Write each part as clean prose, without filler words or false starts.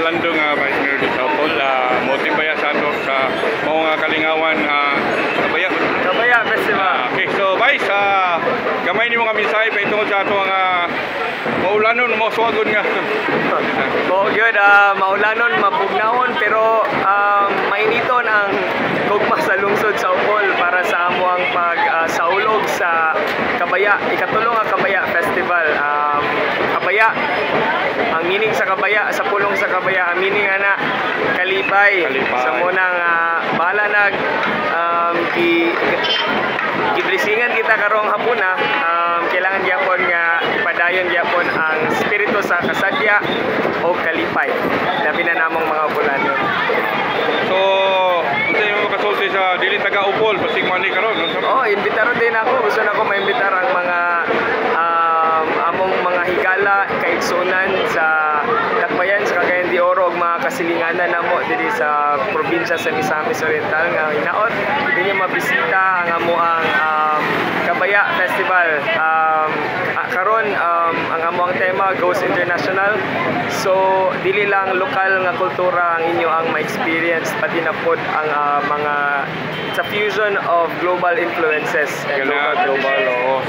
Orlando nga Vice Mayor sa Opol. Motimbaya sa ato sa mga kalingawan kabaya. Kabaya Festival. Okay, so Vice, gamay ni mo kami sa iba itong sa ato nga maulanon, mausuagon nga. Oo, yun, maulanon, mapugnahon, pero mainiton ang gugma sa lungsod sa Opol para sa amuang pagsaulog sa Kabaya, ikatulong ang Kabaya Festival. Kabaya, ang meaning sa Kabaya, sa pulong sa Kabaya, ang meaning na kalipay. Sa munang bala nag gibrisingan kita karong hapuna, kailangan gyapon nga ipadayon gyapon ang spiritu sa kasadya o kalipay labi na namong mga Opolano. So, unsa mo makasulti sa dili taga Opol basig man ni karon? Imbitaron din ako. Gusto na ako maimbitar ang mga among mga higala kaigsunan sa Dakbayan sa Cagayan de Oro ug mga kasilinganan namo diri sa probinsya sa Misamis Oriental nga hinaot dinhi mabisita ang amuang Kabaya Festival. Karon ang amuang tema goes international. So dili lang lokal nga kultura ang inyo ang ma-experience, pati na pod ang mga sa fusion of global influences and global.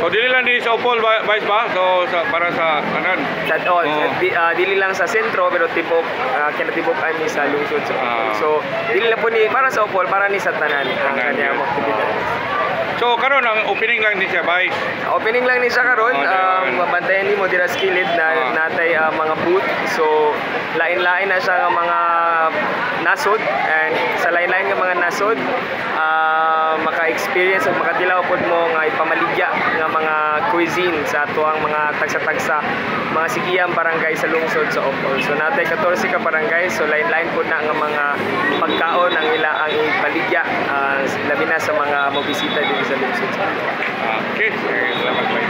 So dili lang di sa Opol Vice ba? So para sa kanan. Dili lang sa sentro pero tibok kinatibok ani sa lungsod sa Opol. So dili lang po ni para sa Opol, para ni sa tanan ang kanyang aktibidad. So karon ang opening lang ni siya Vice. Opening lang ni siya karon. Mabantayan nimo dira sa kilid na natay mga booth. So lain-lain na siya nga mga nasod, and sa lain-lain nga mga nasod maka-experience ug makatilaw pod mo nga ipamaligya nga mga cuisine sa atuang mga tagsa-tagsa mga sikiyang barangay sa lungsod sa Opol. So natay 14 ka barangay, so lain-lain pod na nga mga pagkaon ang ang ipaligya labi na sa mga mobisita dito sa lungsod. Okay, salamat.